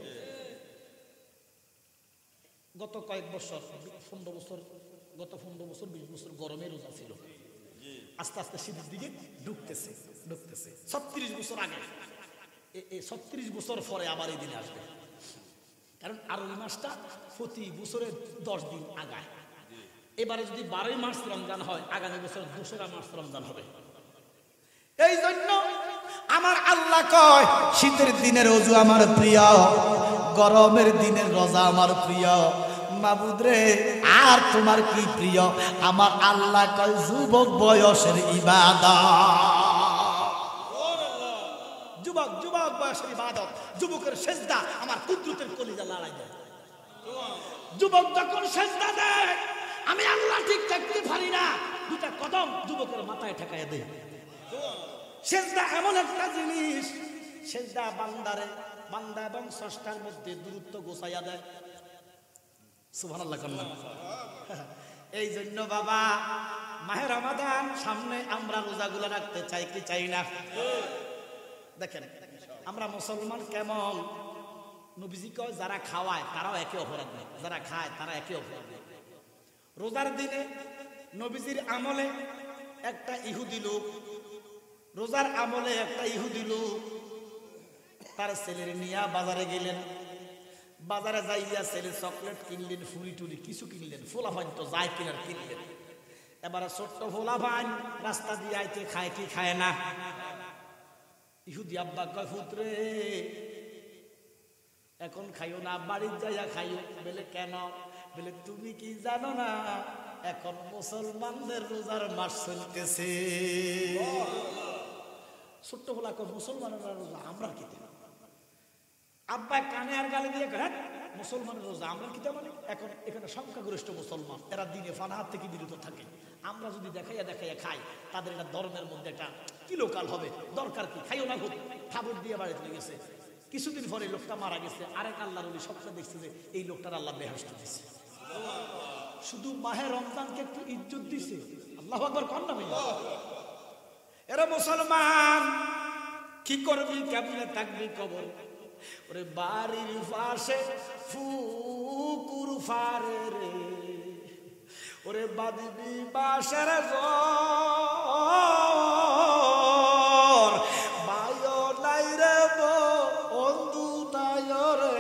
গত কয়েক বছর, 15 বছর, গত 15 বছর 20 বছর গরমের রোজা ছিল। আস্তে আস্তে শীতের দিকে ঢুকতেছে। 36 বছর আগে, 36 বছর পরে আবার এই দিনে আসবে। কারণ আরবি মাসটা প্রতি বছরে 10 দিন আগায়। এবারে যদি 12 মার্চ রমজান হয়, আগামী বছর 2রা মার্চ রমজান হবে। এই জন্য আমার আল্লাহ কয় শীতের দিনের ওযু আমার প্রিয়, গরমের দিনের রোজা আমার প্রিয়। মাবুদ রে, আর তোমার কি প্রিয়? আমার আল্লাহ কয় যুবক বয়সের ইবাদত। যুবক বয়সের ইবাদত, যুবকের সেজদা আমার কুদরতের কলিজা লড়াই দেয়। যুবক যখন সেজদা দেয়, আমি আল্লাহ ঠিক থাকতে পারি না, 2টা কদম যুবকের মাথায় ঠেকায় দেয়। সেজদা এমন একটা জিনিস, সেজদা বান্দা এবং স্রষ্টার মধ্যে দূরত্ব গোছাইয়া দেয়। সুবহানাল্লাহ কন্যা। এই জন্য বাবা, মাহে রমাদান সামনে, আমরা রোজাগুলো রাখতে চাই কি চাই না? দেখেন আমরা মুসলমান কেমন। নবীজি কয় যারা খাওয়ায় তারাও একে অপরাধ নেই, যারা খায় তারা একে অপরাধ নেই। রোজার দিনে নবীজির আমলে একটা ইহুদি লোক রোজার আমলে একটা ইহুদি লোক তার ছেলের নিয়ে বাজারে গেলেন। বাজারে যাইয়া ছেলে চকলেট কিনলেন, ফুরি টুরি কিছু কিনলেন, ফোলাফান তো যাই কিনার কিনলেন। এবারে ছোট্ট ফোলাফান রাস্তা দিয়ে আইতে খায় কি খায় না? ইহুদি আব্বা কয় পুত্রে এখন খাইও না, বাড়ির যাইয়া খাইও। বলে কেন? বলে তুমি কি জানো না এখন মুসলমানদের রোজার মাস চলতেছে। ছোট্ট ফোলা কয় মুসলমানের রোজা আমরা কি? আব্বা কানে আর গালে দিয়ে ঘাট মুসলমানের রোজা আমরা কি? মানে এখন এখানে সংখ্যাগরিষ্ঠ মুসলমান, এরা দিনে ফানাহাত থেকে বিরত থাকে। আমরা যদি দেখাইয়া দেখাইয়া খাই তাদের এটা ধর্মের মধ্যে একটা কিলোকাল হবে। দরকার কি? খাইও না খুব খাবার দিয়ে বাড়িতে গেছে। কিছুদিন পরে লোকটা মারা গেছে। আরেক আল্লাহর ওলি স্বপ্ন দেখছে যে এই লোকটার আল্লাহ বেহেশত দিছে। শুধু মাহে রমজানকে একটু ইজ্জত দিছে। আল্লাহু আকবার কোন না ভাইয়া? এরা মুসলমান কি করবি, কেমনে থাকবি কবর? ওরে বাড়ির পাশে ফুকুর ফারে রে, ওরে বাদিবি বাসের জোর বায়ো নাই রে বন্ধু নাই রে,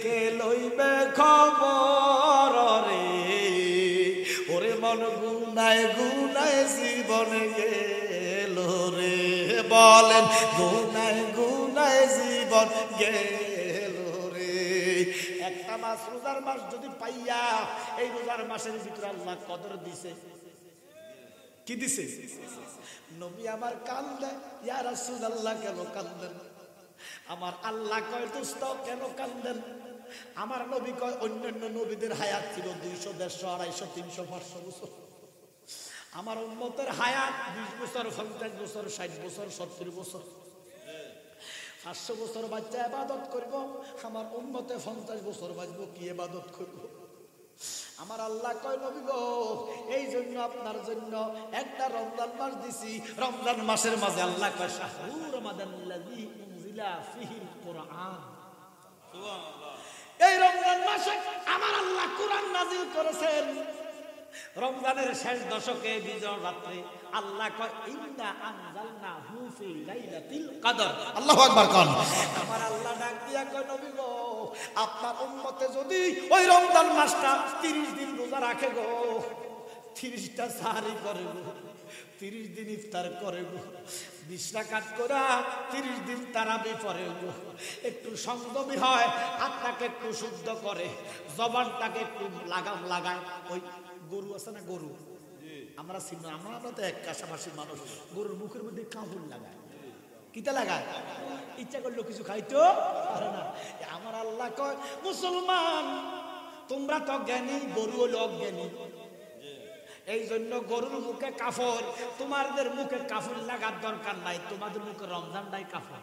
কে লইবে খবর রে? ওরে মন গুনায় গুনায় জীবনে গেল রে, বলেন গুনায় গুনায় জীবন গেল রে। একটা মাস রোজার মাস যদি পাইয়া এই রোজার মাসের ভিতরে আল্লাহ কদর দিছে। কি দিছে? নবী আমার কান্দে, ইয়া রাসূলুল্লাহ কেন কান্দেন? আমার আল্লাহ কয় দোস্ত কেন কান্দেন? আমার নবী কয় অন্যান্য নবীদের হায়াত ছিল 200, 150, 250, 300, 500 বছর। আমার উম্মতের হায়াত 20 বছর, 50 বছর, 60 বছর, 70 বছর। 500 বছর বাচ্চা ইবাদত করব, আমার উম্মতে 50 বছর বাঁচবো, কি ইবাদত করব? আমার আল্লাহ কয় নবী গো এই জন্য আপনার জন্য একটা রমজান মাস দিছি। রমজান মাসের মাঝে আল্লাহ কয় শাহরু রমাদানিল্লাযী উনজিলা ফীহিল কুরআন। সুবহানাল্লাহ। এই রমজান মাসে আমার আল্লাহ কুরআন নাযিল করেছেন। রমজানের শেষ দশকে বিজয় রাত্রে আল্লাহ কয় ইন্না আনজালনাহু ফি লাইলাতিল কদর। আল্লাহু আকবার কোন। আমার আল্লাহ ডাক দিয়া কয় নবী গো আপনার উম্মতে যদি ওই রমজান মাসটা 30 দিন রোজা রাখে গো, 30টা সাহরি করে গো, 30 দিন ইফতার করে গো, 20 রাকাত করে 30 দিন তারাবি পড়ে গো, একটু সংযমী হয়, হাতটাকে একটু শুদ্ধ করে, জবানটাকে একটু লাগাম লাগায়। ওই গরু আছে না, গরু আমরা চিনি, আমরা তো এক কাছাকাছির মানুষ, গরুর মুখের মধ্যে কাঁপুর লাগায়। কিতা লাগায়? ইচ্ছা করলো কিছু খাইতো পারে না। আমার আল্লাহ কয় মুসলমান তোমরা তো জ্ঞানী, গরু হলো অজ্ঞানী। এই জন্য গরুর মুখে কাফর, তোমাদের মুখে কাফর লাগার দরকার নাই, তোমাদের মুখে রমজানটাই কাফর।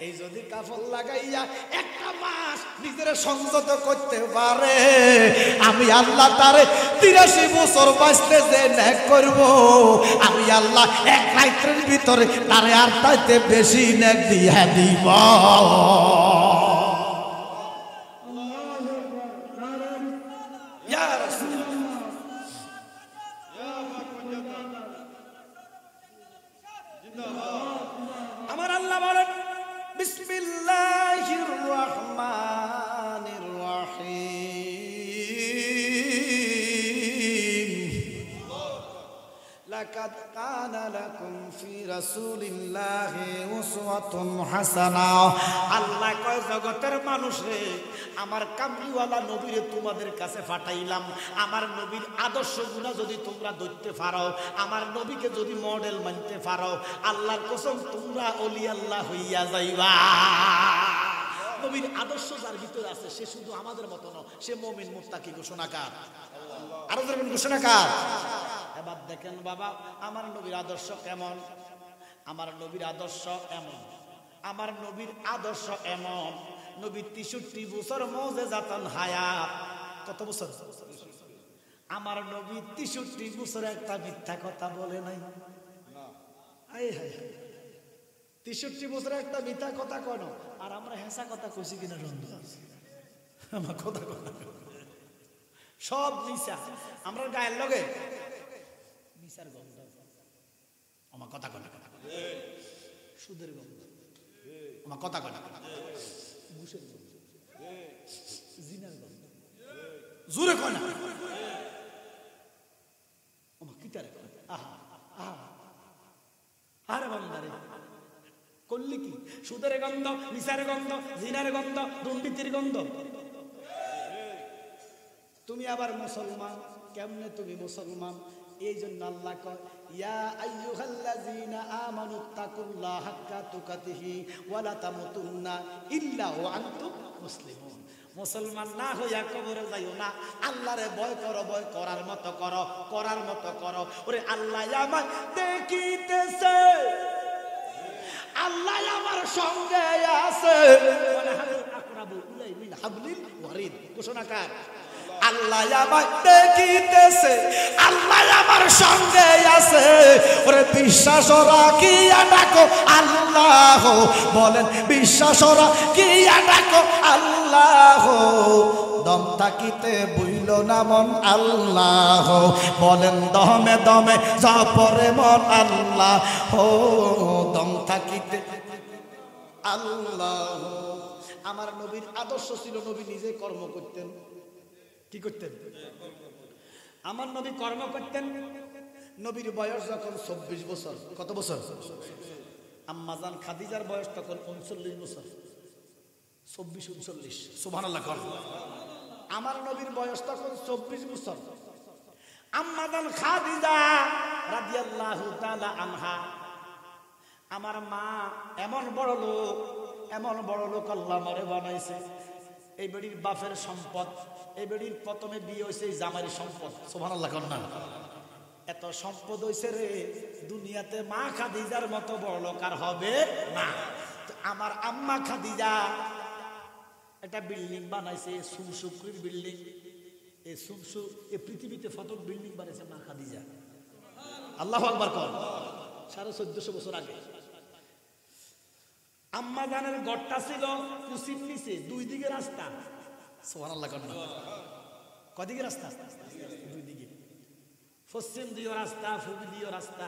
এই যদি কাফর লাগাইয়া একটা মাস নিজের সংযত করতে পারে, আমি আল্লাহ তারে 83 বছর বাঁচতে যে নেক করব, আমি আল্লাহ এক রাতের ভিতরে তারে আর তাইতে বেশি নেক দিয়া দিব। আমার আল্লাহ বলেন বিসমিল্লাহির রহমানির রহিম লাকাদ কানা লাকুম ফি রাসূলিল্লাহি উসওয়াতুন হাসানাহ। আল্লাহ কয় জগতের মানুষ রে আমার কামলিওয়ালা নবীরে তোমাদের কাছে পাঠাইলাম। আমার নবীর আদর্শগুলো যদি তোমরা ধরতে পারো, আমার নবীকে যদি মডেল মানতে পারো, আল্লাহর কসম তোমরা ওলি আল্লাহ হইয়া যাইবা। নবীর আদর্শ যার ভিতরে আছে সে শুধু আমাদের মতো নয়, সে মুমিন মুত্তাকি ঘোষণাকার। আরো ধরবেন ঘোষণাকার। এবার দেখেন বাবা আমার নবীর আদর্শ কেমন। আমার নবীর আদর্শ এমন, আমার নবীর আদর্শ এমন, নবী 63 বছর মুজিজাতুন হায়াত। কত বছর? আমার নবী 63 বছর একটা মিথ্যা কথা বলে নাই। হায় হায় 63 বছর একটা মিথ্যা কথা কেন? আর আমরা হেসা কথা কইছি কিনা সন্দেহ আছে। আমার কথা সব মিশা, আমরা গায়ের লগে মিশার গন্ধ। আমার কথা কয় না, সুদের গন্ধ, আমার কথা কয় না, ঘুষের গন্ধ, জিনার গন্ধ, জোরে কয় না, আমার কিটারে কয়, আহা আহা আরে বান্দারে করলি কি? সুদের গন্ধ, নিসার গন্ধ, জিনার গন্ধ, দুর্নীতির গন্ধ। তুমি আবার মুসলমান, কেমনে তুমি মুসলমান? এই জন্য আল্লাহ কয় ইয়া আইয়ুহাল্লাযীনা আমানুত্তাকুল্লাহা হাক্কা তুকাতিহি ওয়া লা তামুতুন্না ইল্লা ওয়া আনতুম মুসলিমুন। মুসলমান না হইয়া কবরে যাইও না, আল্লাহরে ভয় করো, ভয় করার মতো করো, করার মতো করো। ওরে আল্লাহ আমায় দেখিতেছে, আল্লাহ আমার সঙ্গে আছে, ঘোষণাকার আল্লাহ আমায় দেখিতেছে, আল্লাহ আমার সঙ্গে আছে। ওরে বিশ্বাস রাখিয়া ডাকো আল্লাহ, বলেন বিশ্বাস রাখিয়া ডাকো আল্লাহ, দম থাকিতে বুইল না মন আল্লাহ, বলেন দমে দমে জপরে মন আল্লাহ, দম থাকিতে আল্লাহ। আমার নবীর আদর্শ ছিল, নবী নিজে কর্ম করতেন। কি করতেন? আমার নবী কর্ম করতেন। নবীর বয়স যখন 24 বছর, কত বছর? আম্মাজান খাদিজার বয়স তখন 39 বছর, 24-39, সুবহানাল্লাহ। আমার নবীর বয়স তখন 24 বছর। আম্মাজান খাদিজা রাদিয়াল্লাহু তাআলা আনহা, আমার মা এমন বড় লোক, এমন বড় লোক আল্লাহ মারে বানাইছে। এই বেড়ির বাপের সম্পদ, এই বেড়ির প্রথমে বিয়ে হয়েছে জামাইয়ের সম্পদ, সুবহানাল্লাহ। কন্যা এত সম্পদ হয়েছে রে, দুনিয়াতে মা খাদিজার মতো বড় লোক আর হবে না। আমার আম্মা খাদিজা একটা বিল্ডিং বানাইছে, সুমসুকরির বিল্ডিং। এই সুমসু এই পৃথিবীতে প্রথম বিল্ডিং বানাইছে মা খাদিজা। আল্লাহু আকবার কর। 1450 বছর আগে আম্মা জানের ঘরটা ছিল কুচির নিচে, 2 দিকে রাস্তা, সুবহানাল্লাহ। কদিকে রাস্তা? 2 দিকে, পশ্চিম দিও রাস্তা, পূর্ব দিও রাস্তা।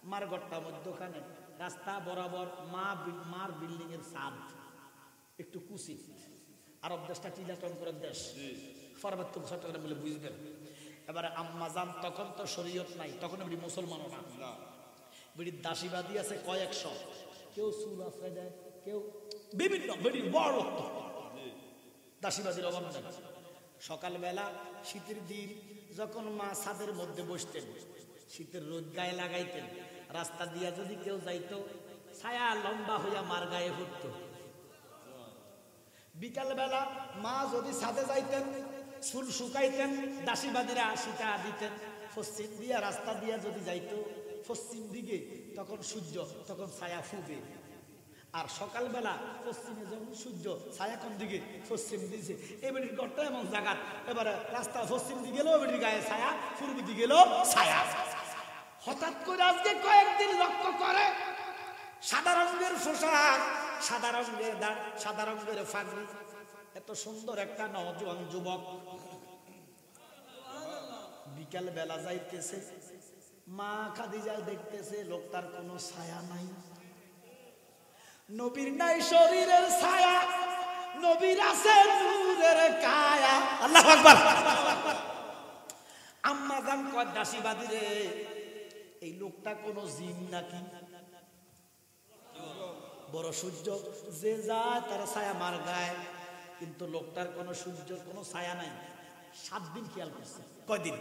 মার ঘরটা মধ্যখানে, রাস্তা বরাবর মার বিল্ডিং এর ছাদ একটু কুচি। আরব দেশটা টিলাটন করে দেশ, পার্বত্য চট্টগ্রাম বলে বুঝবেন। এবারে আম্মা জান তখন তো শরীয়ত নাই, তখন এমনি মুসলমানও না, বেড়ির দাসীবাদী আছে কয়েকশো, কেউ চুল আশ্রয় দেয়, কেউ বিভিন্ন বেড়ির বড় রক্ত, দাসীবাদীর অভাব নেই। সকালবেলা শীতের দিন যখন মা ছাদের মধ্যে বসতেন, শীতের রোদ গায়ে লাগাইতেন, রাস্তা দিয়া যদি কেউ যাইতো, ছায়া লম্বা হইয়া মার গায়ে ফুটতো। বিকালবেলা মা যদি ছাদে যাইতেন, চুল শুকাইতেন, দাসীবাদীরা শিকা দিতেন। পশ্চিম দিয়া রাস্তা দিয়া যদি যাইতো পশ্চিম দিকে, তখন সূর্য, তখন ছায়া ফুবে। আর সকালবেলা পশ্চিমে যখন সূর্য, ছায়া কোন দিকে? পশ্চিম দিকে। এবারের ঘরটা এমন জায়গা, এবারে রাস্তা পশ্চিম দিকে গেলেও এবারের গায়ে ছায়া, পূর্ব দিকে গেলেও ছায়া। হঠাৎ করে আজকে কয়েকদিন লক্ষ্য করে সাদা রঙের পোশাক, সাদা রঙের দাঁড়, সাদা রঙের ফাগড়ি, এত সুন্দর একটা নওজোয়ান যুবক বিকাল বেলা যাইতেছে, মা খাদিজা দেখতেছে লোকটার কোনো ছায়া নাই। নবীর নাই শরীরের ছায়া, নবীর আছে নূরের কায়া। আল্লাহু আকবার। আম্মা জান কয় দাসীবাদী রে, এই লোকটা কোন জিন নাকি? বড় সূর্য যে যায় তার ছায়া মার গায়, কিন্তু লোকটার কোন সূর্য কোন ছায়া নাই। 7 দিন খেয়াল করছে। কয়দিন?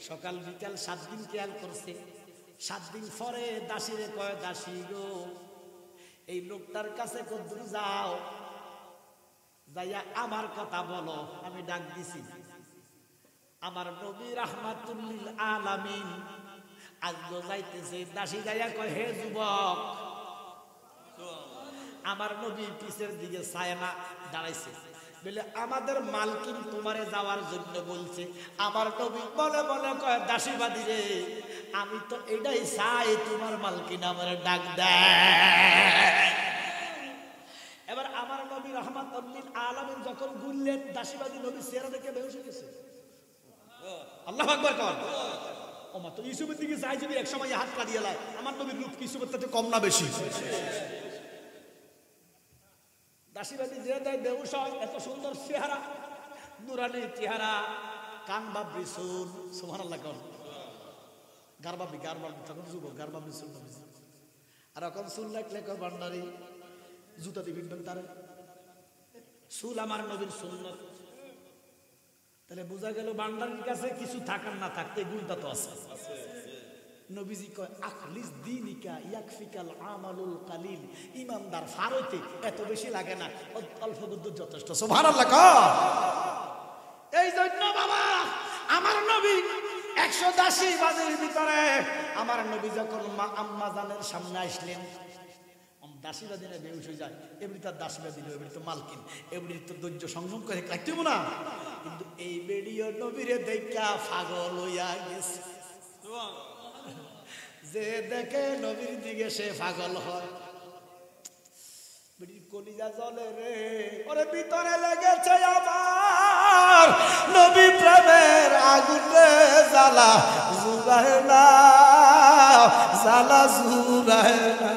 সকাল বিকাল 7 দিন খেয়াল করছে। 7 দিন পরে দাসীরে কয়, দাসী গো, এই লোকটার কাছে কদ্দুর যাও, যাইয়া আমার কথা বলো, আমি ডাক দিছি। আমার নবী রাহমাতুল লিল আলামিন আজও যাইতেছে। দাসী যাইয়া কয়, হে যুবক, আমার নবীর পিছের দিকে ছায়া না দাঁড়াইছে, বলে আমাদের মালকিন তোমারে যাওয়ার জন্য বলছে। আমার নবী বলে বলে কয়, দাসীবাদী রে, আমি তো এটাই চাই, তোমার মালকিন আমার ডাক দেয়। এবার আমার নবী রাহমাতুল লিল আলামিন যখন ঘুরলেন, দাসীবাদী নবী চেহারা দেখে বেহুশ হয়ে গেছে। আল্লাহু আকবার কর। ওমা তো ইউসুফের দিকে যাই যদি এক সময় হাত কাটিয়ে লাই, আমার নবীর রূপ কি ইউসুফের তাতে কম না বেশি? দাসীবাদী যে দেয় বেউস হয়, এত সুন্দর চেহারা, নুরানি চেহারা, কান বাবরি চুল, সুবহানাল্লাহ কোন গারবাবি তখন যুবক, গারবাবরি চুল আর এখন চুল লাগলে ভান্ডারি জুতা দিবেন তারে। চুল আমার নবীর সুন্নত, তাহলে বোঝা গেল ভান্ডারির কাছে কিছু থাকার না থাকতে গুণটা তো আছে। নবীজি কয় আখলিস দীনিকা ইয়াকফিকাল আমালুল কালিল, ইমানদার ফারতে এত বেশি লাগে না, অল্প বুদ্ধি যথেষ্ট। সুবহানাল্লাহ কও। এই জন্য বাবা আমার নবী 100 দাসী বাজির ভিতরে আমার নবী যখন মা আম্মা জানের সামনে আসলেন, দাসীরা দিনে বেউস হয়ে যায়, এমনি তার দাসীরা দিল, এমনি তো মালকিন, এমনি তো ধৈর্য সংযম করে রাখতেব না। কিন্তু এই বেডিও নবীরে দেখা পাগল হইয়া গেছে, যে দেখে নবীর দিকে সে পাগল হয়। কলিজা জ্বলে রে, ওরে ভিতরে লেগেছে আমার নবী প্রেমের আগুনে জ্বালা জুড়ায় না, জ্বালা জুড়ায় না।